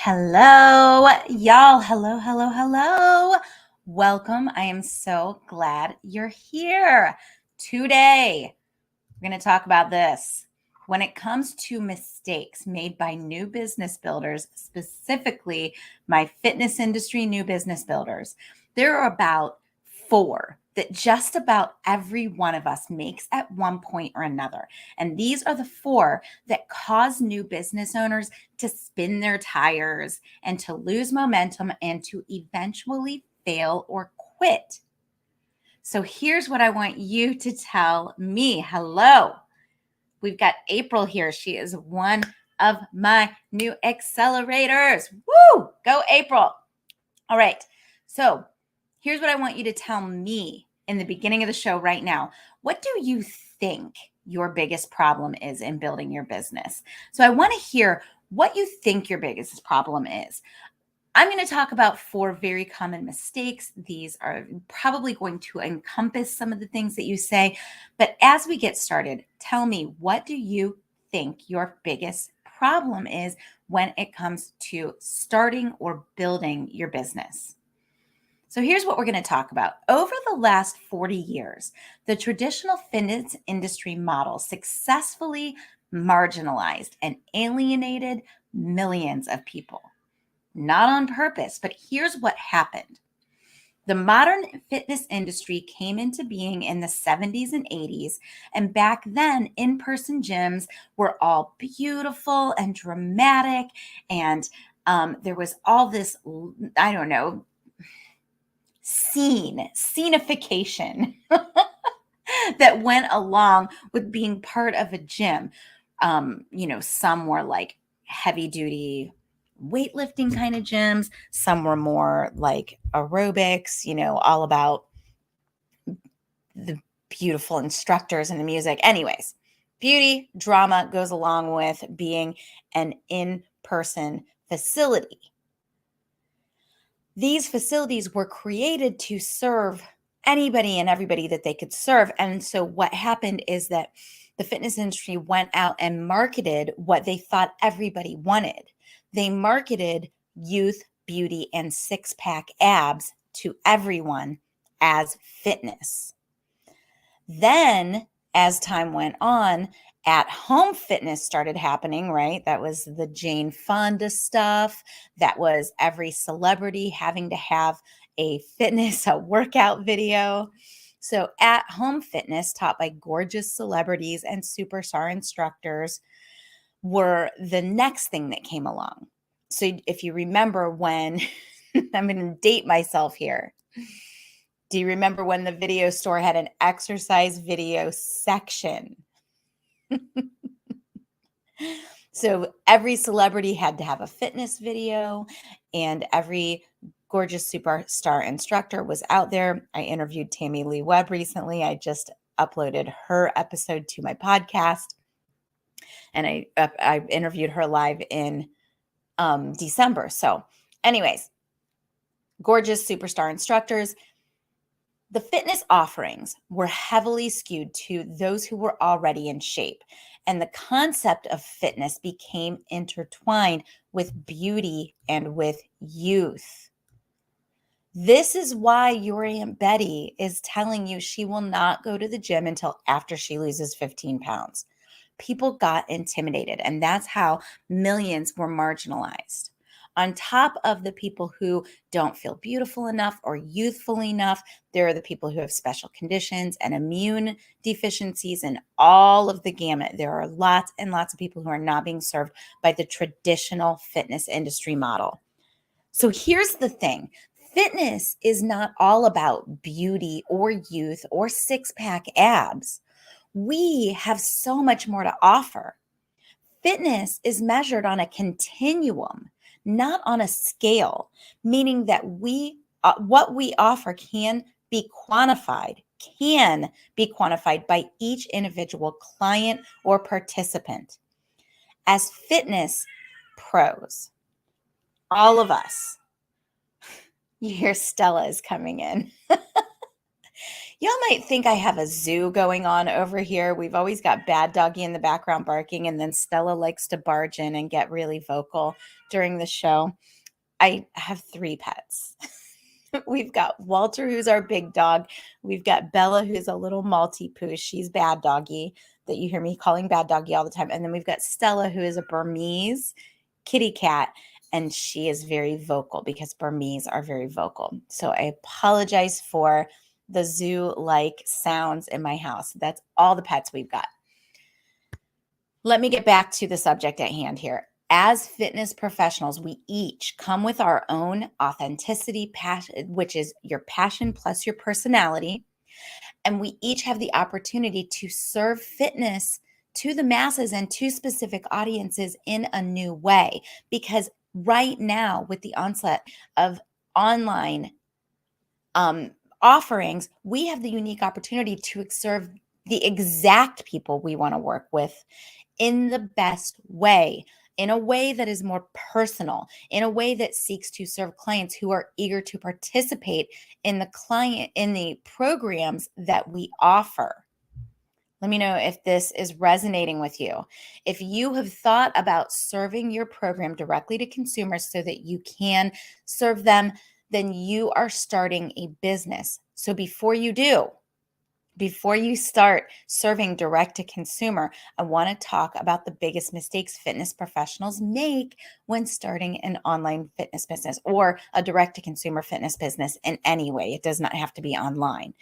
Hello, y'all. Hello. Welcome. I am so glad you're here. Today, we're going to talk about this. When it comes to mistakes made by new business builders, specifically my fitness industry new business builders, there are about 4 that just about every one of us makes at one point or another. And these are the 4 that cause new business owners to spin their tires and to lose momentum and to eventually fail or quit. So here's what I want you to tell me. Hello. We've got April here. She is one of my new accelerators. Woo! Go April. All right. So here's what I want you to tell me in the beginning of the show right now. What do you think your biggest problem is in building your business? So I want to hear what you think your biggest problem is. I'm going to talk about 4 very common mistakes. These are probably going to encompass some of the things that you say. But as we get started, tell me, what do you think your biggest problem is when it comes to starting or building your business? So here's what we're going to talk about. Over the last 40 years, the traditional fitness industry model successfully marginalized and alienated millions of people. Not on purpose, but here's what happened. The modern fitness industry came into being in the 70s and 80s, and back then, in-person gyms were all beautiful and dramatic, and there was all this, scenification that went along with being part of a gym. Some were like heavy-duty weightlifting kind of gyms. Some were more like aerobics, all about the beautiful instructors and the music. Anyways, beauty, drama goes along with being an in-person facility. These facilities were created to serve anybody and everybody that they could serve. And so what happened is that the fitness industry went out and marketed what they thought everybody wanted. They marketed youth, beauty, and six-pack abs to everyone as fitness. Then, as time went on, at-home fitness started happening, right? That was the Jane Fonda stuff. That was every celebrity having to have a fitness, a workout video. So at-home fitness taught by gorgeous celebrities and superstar instructors were the next thing that came along. So if you remember when, I'm going to date myself here. Do you remember when the video store had an exercise video section? So every celebrity had to have a fitness video, and every gorgeous superstar instructor was out there. I interviewed Tammy Lee Webb recently. I just uploaded her episode to my podcast, and I interviewed her live in December. So anyways, gorgeous superstar instructors. The fitness offerings were heavily skewed to those who were already in shape, and the concept of fitness became intertwined with beauty and with youth. This is why your Aunt Betty is telling you she will not go to the gym until after she loses 15 pounds. People got intimidated, and that's how millions were marginalized. On top of the people who don't feel beautiful enough or youthful enough, there are the people who have special conditions and immune deficiencies and all of the gamut. There are lots and lots of people who are not being served by the traditional fitness industry model. So here's the thing. Fitness is not all about beauty or youth or six-pack abs. We have so much more to offer. Fitness is measured on a continuum, not on a scale, meaning that what we offer can be quantified by each individual client or participant. As fitness pros, all of us, you hear Stella is coming in. Y'all might think I have a zoo going on over here. We've always got Bad Doggy in the background barking, and then Stella likes to barge in and get really vocal during the show. I have 3 pets. We've got Walter, who's our big dog. We've got Bella, who's a little Maltipoo. She's Bad Doggy, that you hear me calling Bad Doggy all the time. And then we've got Stella, who is a Burmese kitty cat. And she is very vocal because Burmese are very vocal. So I apologize for the zoo-like sounds in my house. That's all the pets we've got. Let me get back to the subject at hand here. As fitness professionals, we each come with our own authenticity, passion, which is your passion plus your personality. And we each have the opportunity to serve fitness to the masses and to specific audiences in a new way. Because right now, with the onset of online offerings, we have the unique opportunity to serve the exact people we want to work with in the best way, in a way that is more personal, in a way that seeks to serve clients who are eager to participate in the programs that we offer. Let me know if this is resonating with you. If you have thought about serving your program directly to consumers so that you can serve them, then you are starting a business. So before you start serving direct to consumer, I want to talk about the biggest mistakes fitness professionals make when starting an online fitness business or a direct to consumer fitness business in any way. It does not have to be online.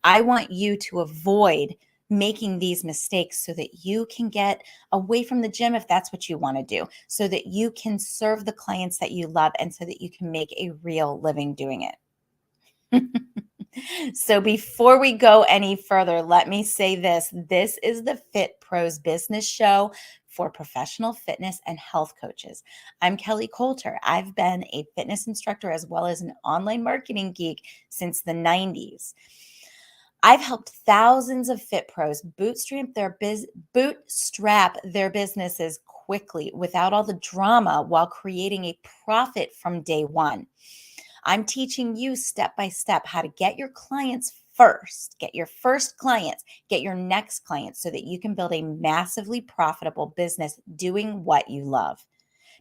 I want you to avoid making these mistakes so that you can get away from the gym if that's what you want to do, so that you can serve the clients that you love and so that you can make a real living doing it. So before we go any further, let me say this. This is the Fit Pros Business Show for professional fitness and health coaches. I'm Kelly Coulter. I've been a fitness instructor as well as an online marketing geek since the 90s. I've helped thousands of fit pros bootstrap their businesses quickly without all the drama while creating a profit from day one. I'm teaching you step by step how to get your clients first, get your first clients, get your next clients so that you can build a massively profitable business doing what you love.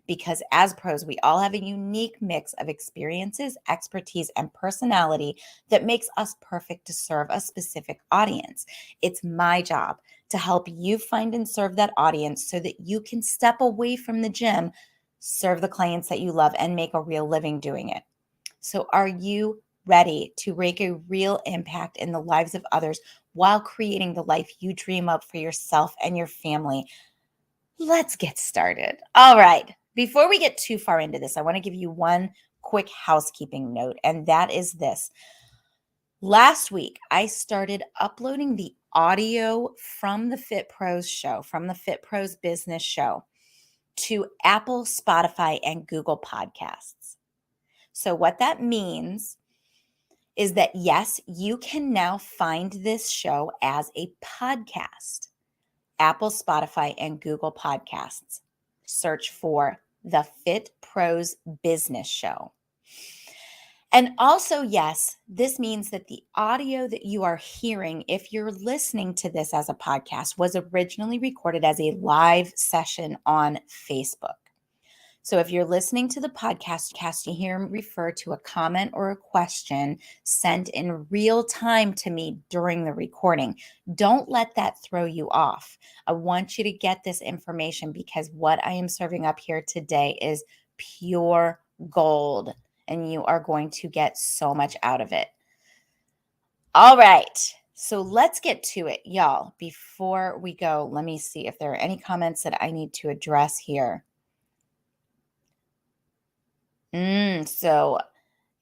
Because as pros, we all have a unique mix of experiences, expertise, and personality that makes us perfect to serve a specific audience. It's my job to help you find and serve that audience so that you can step away from the gym, serve the clients that you love, and make a real living doing it. So, are you ready to make a real impact in the lives of others while creating the life you dream of for yourself and your family? Let's get started. All right. Before we get too far into this, I want to give you one quick housekeeping note, and that is this. Last week, I started uploading the audio from the Fit Pros show, from the Fit Pros business show, to Apple, Spotify, and Google Podcasts. So, what that means is that, yes, you can now find this show as a podcast. Apple, Spotify, and Google Podcasts. Search for the Fit Pros Business Show. And also, yes, this means that the audio that you are hearing, if you're listening to this as a podcast, was originally recorded as a live session on Facebook. So if you're listening to the podcast, you hear me refer to a comment or a question sent in real time to me during the recording. Don't let that throw you off. I want you to get this information because what I am serving up here today is pure gold, and you are going to get so much out of it. All right. So let's get to it, y'all. Before we go, let me see if there are any comments that I need to address here. So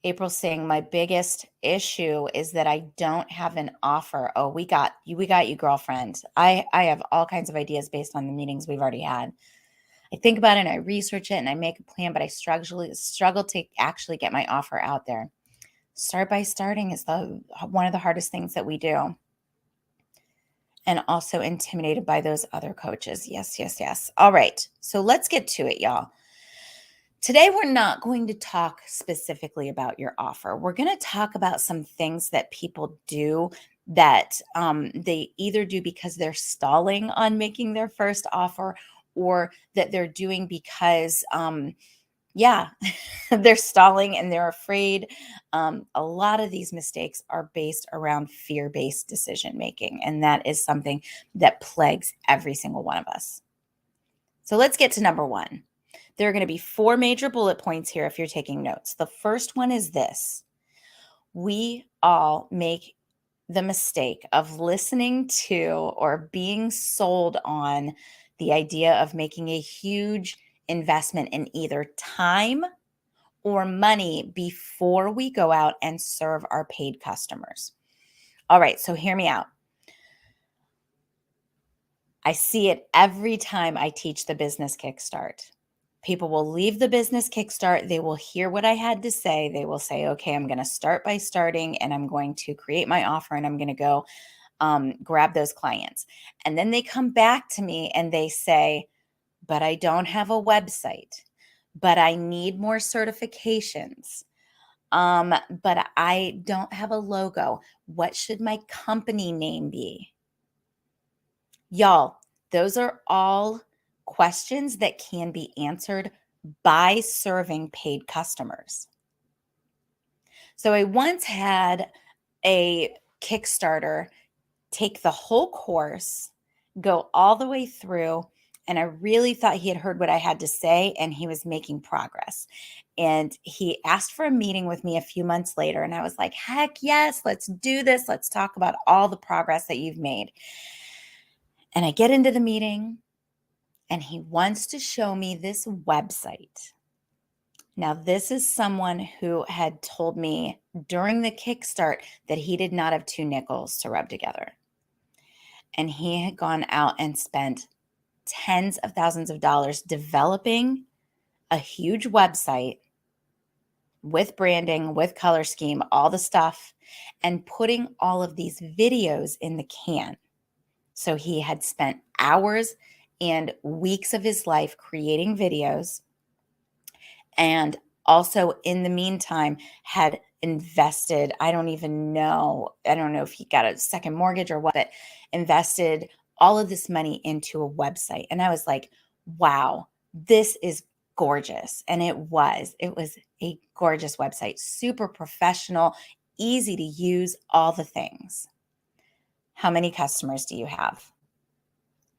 April's saying my biggest issue is that I don't have an offer. Oh, we got you, girlfriend. I have all kinds of ideas based on the meetings we've already had. I think about it and I research it and I make a plan, but I struggle to actually get my offer out there. Start by starting is one of the hardest things that we do. And also intimidated by those other coaches. Yes, yes, yes. All right. So let's get to it, y'all. Today, we're not going to talk specifically about your offer. We're going to talk about some things that people do that they either do because they're stalling on making their first offer, or that they're doing because, they're stalling and they're afraid. A lot of these mistakes are based around fear-based decision making, and that is something that plagues every single one of us. So let's get to number one. There are going to be 4 major bullet points here if you're taking notes. The first one is this. We all make the mistake of listening to or being sold on the idea of making a huge investment in either time or money before we go out and serve our paid customers. All right, so hear me out. I see it every time I teach the business kickstart. People will leave the business kickstart. They will hear what I had to say. They will say, okay, I'm going to start by starting and I'm going to create my offer and I'm going to go grab those clients. And then they come back to me and they say, but I don't have a website, but I need more certifications. But I don't have a logo. What should my company name be? Y'all, those are all questions that can be answered by serving paid customers. So I once had a Kickstarter take the whole course, go all the way through, and I really thought he had heard what I had to say and he was making progress. And he asked for a meeting with me a few months later, and I was like, heck yes, let's do this. Let's talk about all the progress that you've made. And I get into the meeting, and he wants to show me this website. Now, this is someone who had told me during the Kickstart that he did not have 2 nickels to rub together. And he had gone out and spent tens of thousands of dollars developing a huge website with branding, with color scheme, all the stuff, and putting all of these videos in the can. So he had spent hours and weeks of his life creating videos, and also in the meantime had invested, I don't know if he got a second mortgage or what, but invested all of this money into a website. And I was like, wow, this is gorgeous. And it was a gorgeous website, super professional, easy to use, all the things. How many customers do you have?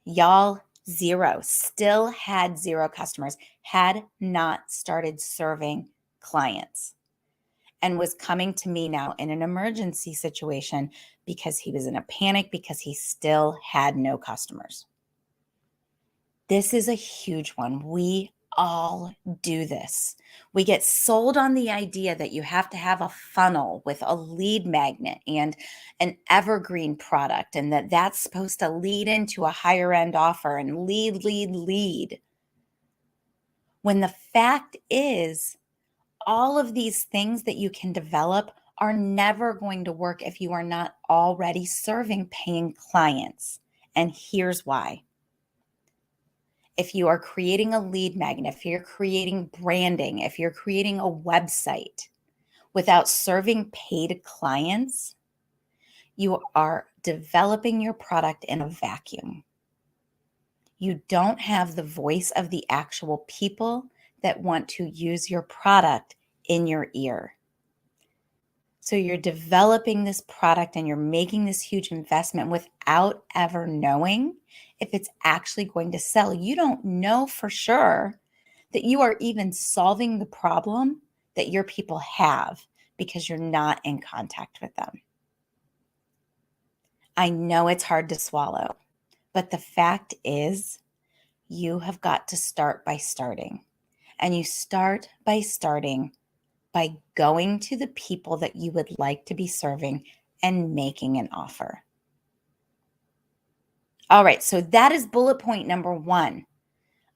Y'all, zero. Still had zero customers, had not started serving clients, and was coming to me now in an emergency situation because he was in a panic because he still had no customers. This is a huge one. We all do this. We get sold on the idea that you have to have a funnel with a lead magnet and an evergreen product, and that that's supposed to lead into a higher end offer and lead. When the fact is, all of these things that you can develop are never going to work if you are not already serving paying clients. And here's why. If you are creating a lead magnet, if you're creating branding, if you're creating a website without serving paid clients, you are developing your product in a vacuum. You don't have the voice of the actual people that want to use your product in your ear. So you're developing this product and you're making this huge investment without ever knowing if it's actually going to sell. You don't know for sure that you are even solving the problem that your people have because you're not in contact with them. I know it's hard to swallow, but the fact is, you have got to start by starting. And you start by starting by going to the people that you would like to be serving and making an offer. All right, so that is bullet point number 1.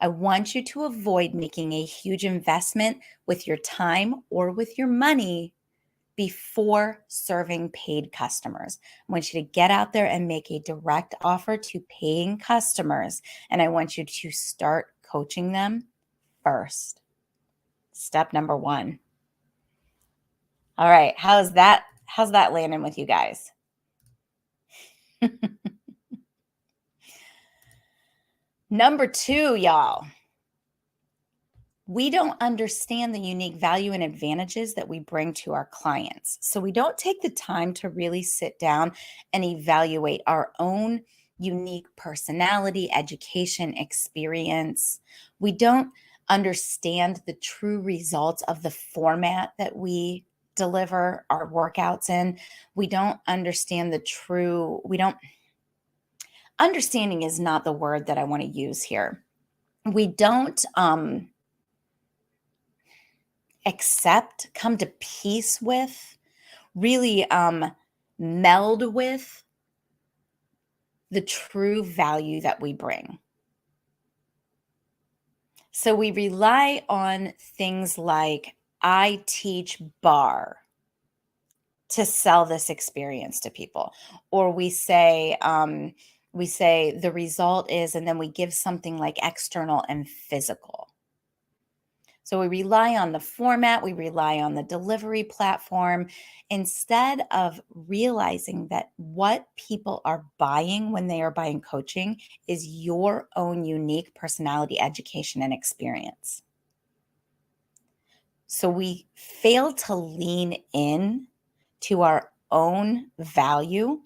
I want you to avoid making a huge investment with your time or with your money before serving paid customers. I want you to get out there and make a direct offer to paying customers, and I want you to start coaching them first. Step number 1. All right, how's that landing with you guys? Number 2, y'all. We don't understand the unique value and advantages that we bring to our clients. So we don't take the time to really sit down and evaluate our own unique personality, education, experience. We don't understand the true results of the format that we deliver our workouts in. We don't understand understanding is not the word that I want to use here. We don't come to peace with, really meld with the true value that we bring. So we rely on things like, I teach bar to sell this experience to people. Or we say the result is, and then we give something like external and physical. So we rely on the format, we rely on the delivery platform, instead of realizing that what people are buying when they are buying coaching is your own unique personality, education, and experience. So we fail to lean in to our own value,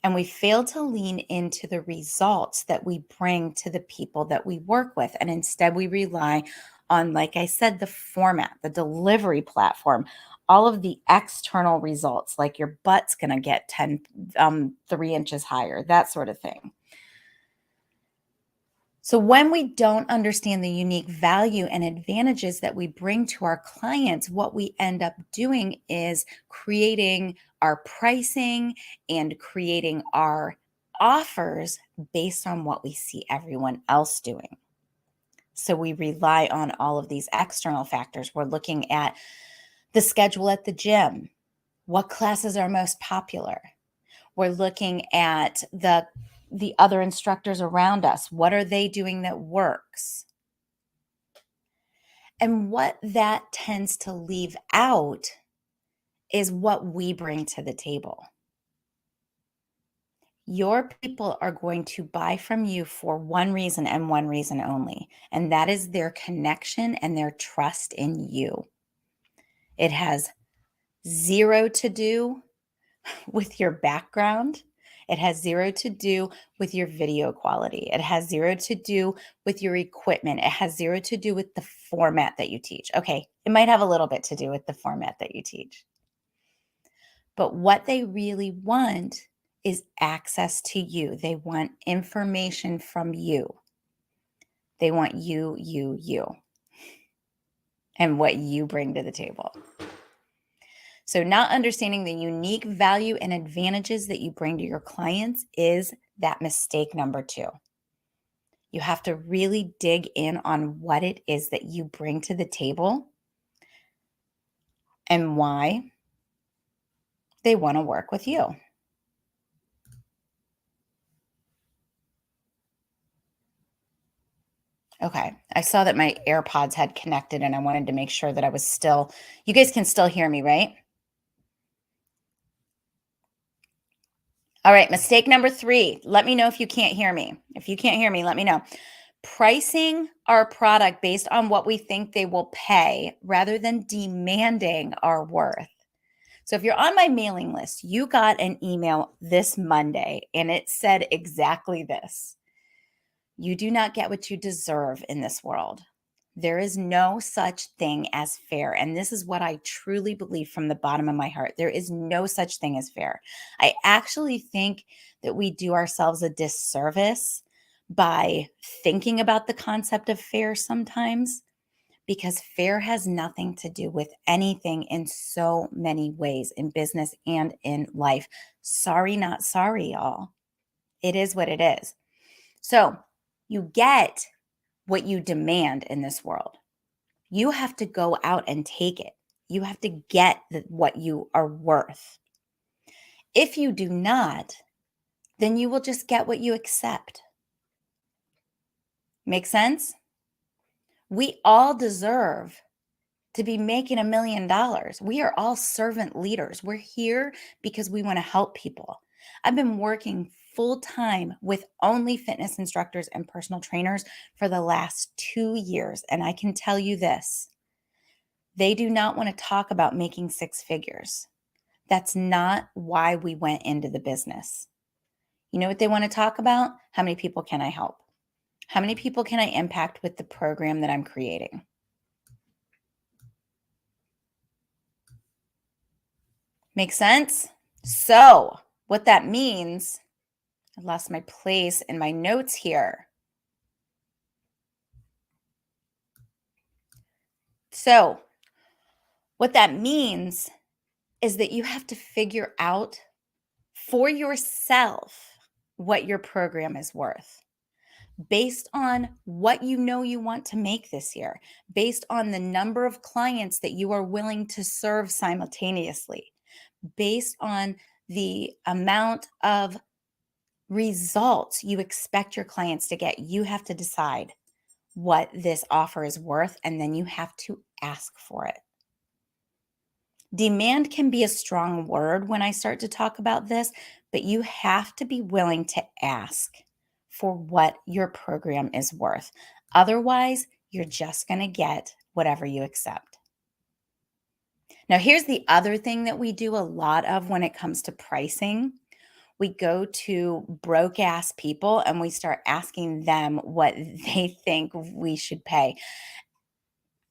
and we fail to lean into the results that we bring to the people that we work with. And instead we rely on, like I said, the format, the delivery platform, all of the external results, like your butt's going to get 3 inches higher, that sort of thing. So when we don't understand the unique value and advantages that we bring to our clients, what we end up doing is creating our pricing and creating our offers based on what we see everyone else doing. So we rely on all of these external factors. We're looking at the schedule at the gym. What classes are most popular? We're looking at the other instructors around us. What are they doing that works? And what that tends to leave out is what we bring to the table. Your people are going to buy from you for one reason and one reason only, and that is their connection and their trust in you. It has zero to do with your background. It has zero to do with your video quality. It has zero to do with your equipment. It has zero to do with the format that you teach. Okay, it might have a little bit to do with the format that you teach. But what they really want is access to you. They want information from you. They want you, and what you bring to the table. So, not understanding the unique value and advantages that you bring to your clients is that mistake number 2. You have to really dig in on what it is that you bring to the table and why they want to work with you. Okay, I saw that my AirPods had connected and I wanted to make sure that I was still, you guys can still hear me, right? All right, mistake number 3. Let me know if you can't hear me. If you can't hear me, let me know. Pricing our product based on what we think they will pay rather than demanding our worth. So if you're on my mailing list, you got an email this Monday and it said exactly this. You do not get what you deserve in this world. There is no such thing as fair. And this is what I truly believe from the bottom of my heart. There is no such thing as fair. I actually think that we do ourselves a disservice by thinking about the concept of fair sometimes, because fair has nothing to do with anything in so many ways in business and in life. Sorry, not sorry, y'all. It is what it is. So you get what you demand in this world. You have to go out and take it. You have to get what you are worth. If you do not, then you will just get what you accept. Make sense? We all deserve to be making $1 million. We are all servant leaders. We're here because we want to help people. I've been working full time with only fitness instructors and personal trainers for the last 2 years. And I can tell you this, they do not want to talk about making 6 figures. That's not why we went into the business. You know what they want to talk about? How many people can I help? How many people can I impact with the program that I'm creating? Make sense? So, what that means, I lost my place in my notes here. So, what that means is that you have to figure out for yourself what your program is worth based on what you know you want to make this year, based on the number of clients that you are willing to serve simultaneously, based on the amount of results you expect your clients to get. You have to decide what this offer is worth, and then you have to ask for it. Demand can be a strong word when I start to talk about this, but you have to be willing to ask for what your program is worth. Otherwise, you're just going to get whatever you accept. Now, here's the other thing that we do a lot of when it comes to pricing. We go to broke ass people and we start asking them what they think we should pay.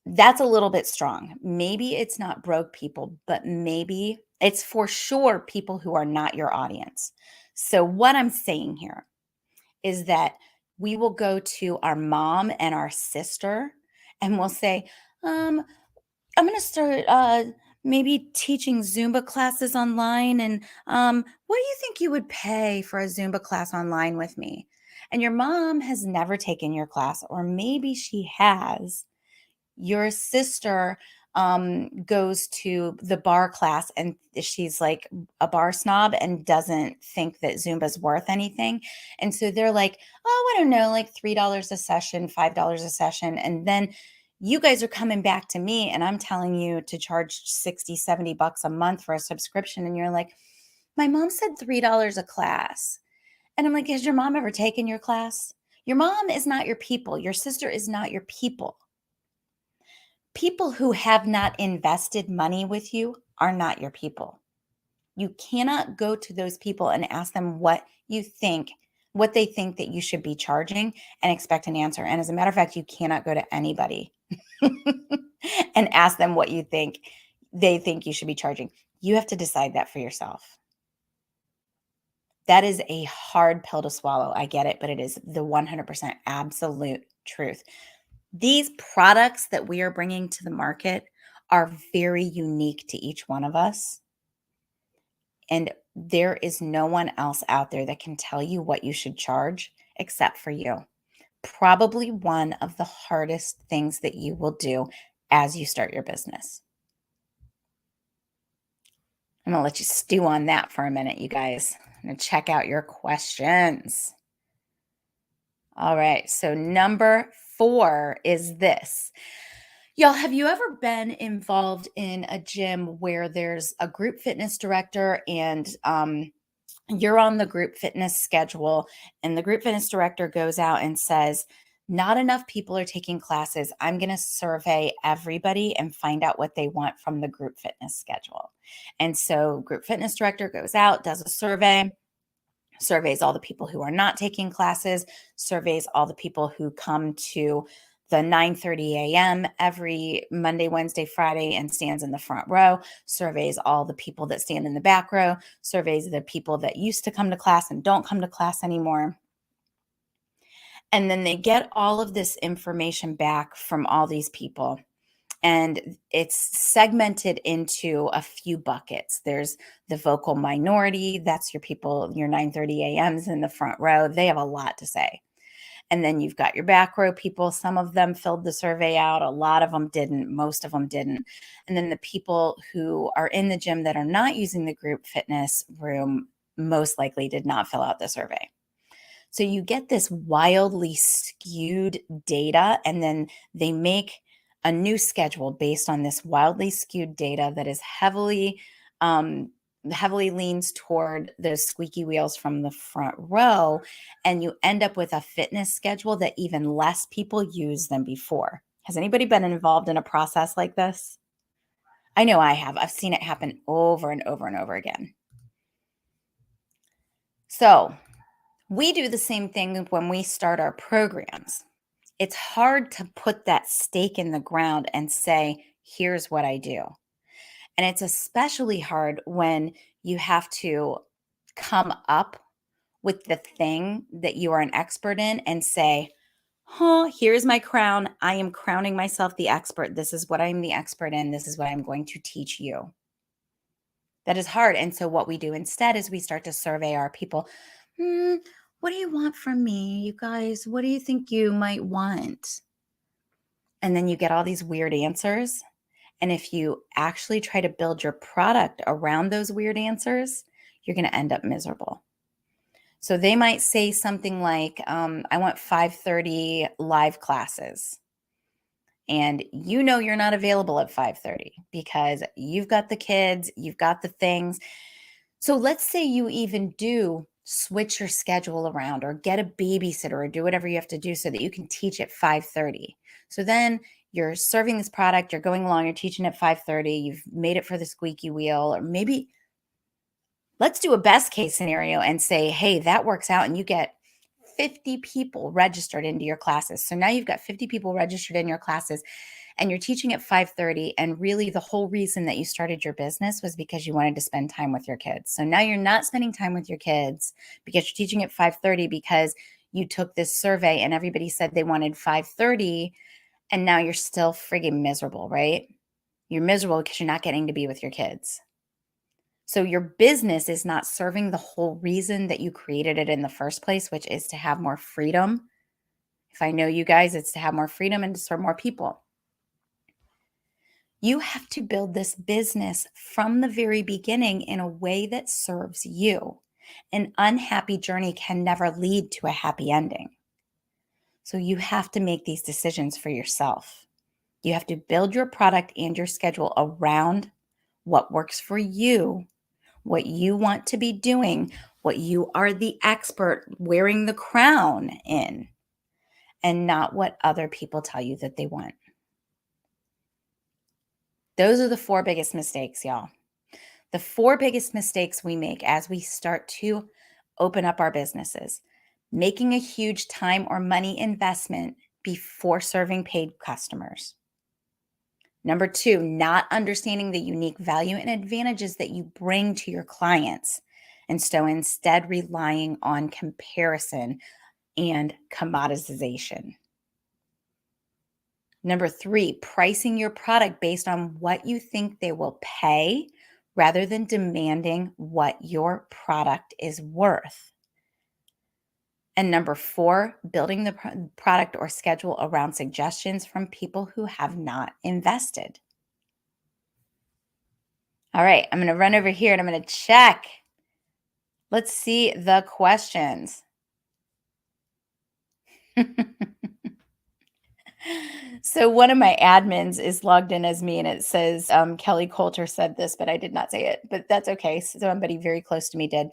That's a little bit strong. Maybe it's not broke people, but maybe it's for sure people who are not your audience. So, what I'm saying here is that we will go to our mom and our sister and we'll say, I'm going to start maybe teaching Zumba classes online. And what do you think you would pay for a Zumba class online with me? and your mom has never taken your class, or maybe she has. Your sister goes to the bar class and she's like a bar snob and doesn't think that Zumba's worth anything. And so they're like, oh, I don't know, like $3 a session, $5 a session. And then you guys are coming back to me and I'm telling you to charge 60, $70 a month for a subscription. And you're like, my mom said $3 a class. And I'm like, has your mom ever taken your class? Your mom is not your people. Your sister is not your people. People who have not invested money with you are not your people. You cannot go to those people and ask them what they think that you should be charging and expect an answer. And as a matter of fact, you cannot go to anybody and ask them what they think you should be charging. You have to decide that for yourself. That is a hard pill to swallow. I get it, but it is the 100% absolute truth. These products that we are bringing to the market are very unique to each one of us. And there is no one else out there that can tell you what you should charge except for you. Probably one of the hardest things that you will do as you start your business. I'm going to let you stew on that for a minute, you guys. I'm going to check out your questions. All right. So number 4 is this. Y'all, have you ever been involved in a gym where there's a group fitness director and you're on the group fitness schedule and the group fitness director goes out and says, not enough people are taking classes. I'm going to survey everybody and find out what they want from the group fitness schedule. And so group fitness director goes out, does a survey, surveys all the people who are not taking classes, surveys all the people who come to the 9:30 a.m. every Monday, Wednesday, Friday, and stands in the front row, surveys all the people that stand in the back row, surveys the people that used to come to class and don't come to class anymore. And then they get all of this information back from all these people. And it's segmented into a few buckets. There's the vocal minority. That's your people, your 9:30 a.m.s in the front row. They have a lot to say. And then you've got your back row people. Some of them filled the survey out. A lot of them didn't. Most of them didn't. And then the people who are in the gym that are not using the group fitness room most likely did not fill out the survey. So you get this wildly skewed data, and then they make a new schedule based on this wildly skewed data that is heavily leans toward those squeaky wheels from the front row, and you end up with a fitness schedule that even less people use than before. Has anybody been involved in a process like this? I know I have. I've seen it happen over and over and over again. So we do the same thing when we start our programs. It's hard to put that stake in the ground and say, here's what I do. And it's especially hard when you have to come up with the thing that you are an expert in and say, here's my crown. I am crowning myself the expert. This is what I'm the expert in. This is what I'm going to teach you. That is hard. And so what we do instead is we start to survey our people. What do you want from me, you guys? What do you think you might want? And then you get all these weird answers. And if you actually try to build your product around those weird answers, you're going to end up miserable. So they might say something like, I want 5:30 live classes. And you know you're not available at 5:30 because you've got the kids, you've got the things. So let's say you even do switch your schedule around or get a babysitter or do whatever you have to do so that you can teach at 5:30. So then you're serving this product, you're going along, you're teaching at 5:30, you've made it for the squeaky wheel, or maybe let's do a best case scenario and say, hey, that works out and you get 50 people registered into your classes. So now you've got 50 people registered in your classes and you're teaching at 5:30. And really the whole reason that you started your business was because you wanted to spend time with your kids. So now you're not spending time with your kids because you're teaching at 5:30 because you took this survey and everybody said they wanted 5:30. And now you're still friggin' miserable, right? You're miserable because you're not getting to be with your kids. So your business is not serving the whole reason that you created it in the first place, which is to have more freedom. If I know you guys, it's to have more freedom and to serve more people. You have to build this business from the very beginning in a way that serves you. An unhappy journey can never lead to a happy ending. So you have to make these decisions for yourself. You have to build your product and your schedule around what works for you, what you want to be doing, what you are the expert wearing the crown in, and not what other people tell you that they want. Those are the 4 biggest mistakes, y'all. The 4 biggest mistakes we make as we start to open up our businesses: making a huge time or money investment before serving paid customers. Number 2, not understanding the unique value and advantages that you bring to your clients. And so instead relying on comparison and commoditization. Number 3, pricing your product based on what you think they will pay rather than demanding what your product is worth. And number 4, building the product or schedule around suggestions from people who have not invested. All right, I'm going to run over here and I'm going to check. Let's see the questions. So one of my admins is logged in as me and it says, Kelly Coulter said this, but I did not say it, but that's okay. So somebody very close to me did.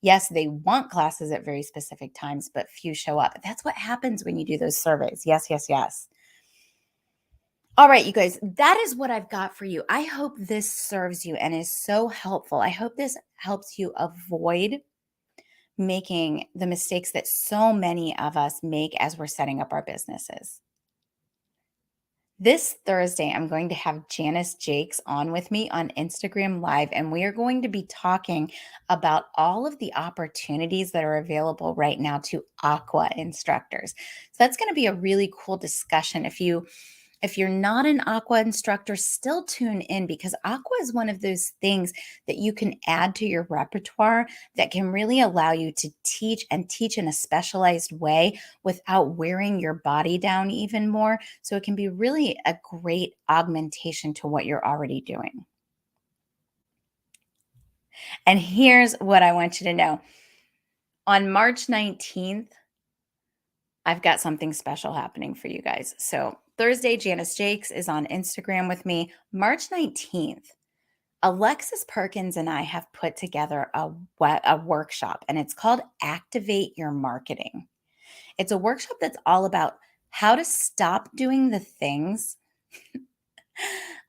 Yes, they want classes at very specific times, but few show up. That's what happens when you do those surveys. Yes, yes, yes. All right, you guys, that is what I've got for you. I hope this serves you and is so helpful. I hope this helps you avoid making the mistakes that so many of us make as we're setting up our businesses. This Thursday, I'm going to have Janice Jakes on with me on Instagram Live, and we are going to be talking about all of the opportunities that are available right now to aqua instructors. So that's going to be a really cool discussion. If you're not an aqua instructor, still tune in, because aqua is one of those things that you can add to your repertoire that can really allow you to teach in a specialized way without wearing your body down even more. So it can be really a great augmentation to what you're already doing. And here's what I want you to know. On March 19th, I've got something special happening for you guys. So Thursday, Janice Jakes is on Instagram with me. March 19th, Alexis Perkins and I have put together a workshop, and it's called Activate Your Marketing. It's a workshop that's all about how to stop doing the things,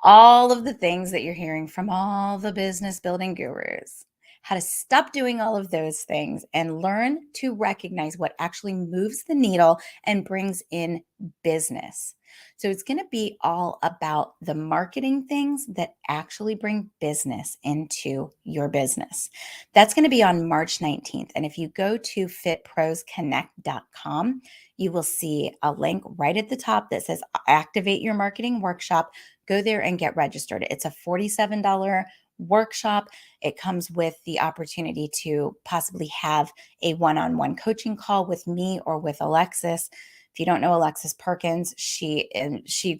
all of the things that you're hearing from all the business building gurus. How to stop doing all of those things and learn to recognize what actually moves the needle and brings in business. So it's going to be all about the marketing things that actually bring business into your business. That's going to be on March 19th. And if you go to fitprosconnect.com, you will see a link right at the top that says Activate Your Marketing Workshop. Go there and get registered. It's a $47 workshop. It comes with the opportunity to possibly have a one-on-one coaching call with me or with Alexis. If you don't know Alexis Perkins, she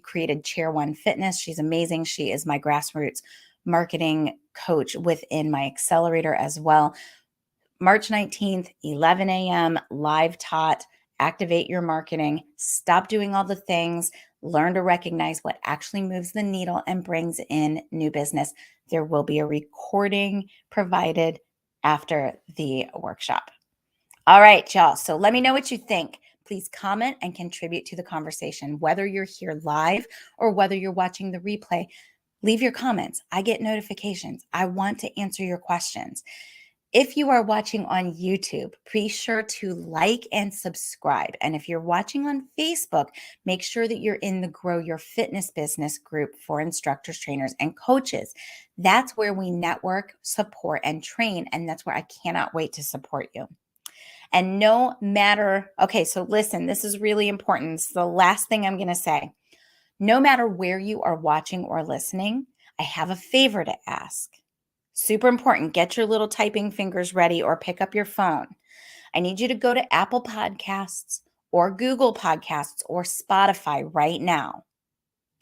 created Chair One Fitness. She's amazing. She is my grassroots marketing coach within my accelerator as well. March 19th, 11 a.m., live taught, Activate Your Marketing. Stop doing all the things. Learn to recognize what actually moves the needle and brings in new business. There will be a recording provided after the workshop. All right, y'all. So let me know what you think. Please comment and contribute to the conversation, whether you're here live or whether you're watching the replay. Leave your comments. I get notifications. I want to answer your questions. If you are watching on YouTube, be sure to like and subscribe. And if you're watching on Facebook, make sure that you're in the Grow Your Fitness Business group for instructors, trainers, and coaches. That's where we network, support, and train. And that's where I cannot wait to support you. And no matter, okay, so listen, this is really important. It's the last thing I'm going to say. No matter where you are watching or listening, I have a favor to ask. Super important. Get your little typing fingers ready or pick up your phone. I need you to go to Apple Podcasts or Google Podcasts or Spotify right now.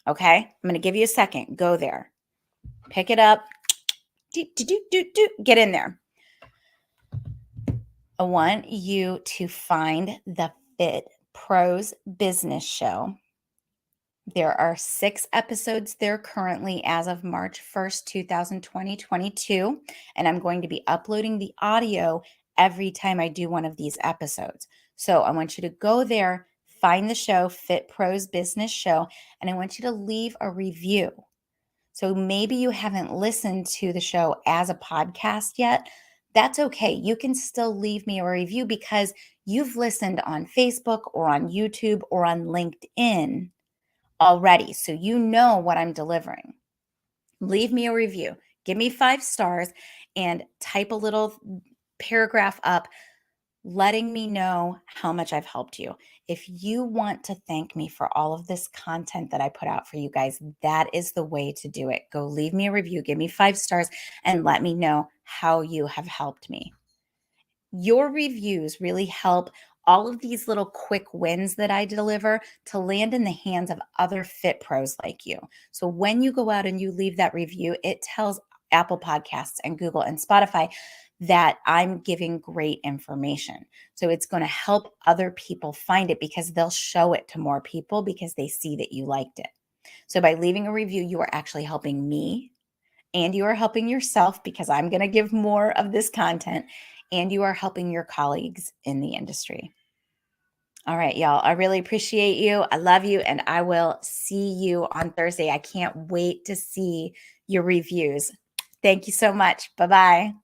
Okay? I'm going to give you a second. Go there. Pick it up. Get in there. I want you to find the Fit Pros Business Show. There are 6 episodes there currently as of March 1st, 2022, and I'm going to be uploading the audio every time I do one of these episodes. So I want you to go there, find the show, Fit Pros Business Show, and I want you to leave a review. So maybe you haven't listened to the show as a podcast yet. That's okay. You can still leave me a review because you've listened on Facebook or on YouTube or on LinkedIn already. So you know what I'm delivering. Leave me a review. Give me 5 stars and type a little paragraph up letting me know how much I've helped you. If you want to thank me for all of this content that I put out for you guys, that is the way to do it. Go leave me a review, give me 5 stars, and let me know how you have helped me. Your reviews really help all of these little quick wins that I deliver to land in the hands of other fit pros like you. So when you go out and you leave that review, it tells Apple Podcasts and Google and Spotify that I'm giving great information. So it's going to help other people find it because they'll show it to more people because they see that you liked it. So by leaving a review, you are actually helping me and you are helping yourself because I'm going to give more of this content and you are helping your colleagues in the industry. All right, y'all. I really appreciate you. I love you, and I will see you on Thursday. I can't wait to see your reviews. Thank you so much. Bye-bye.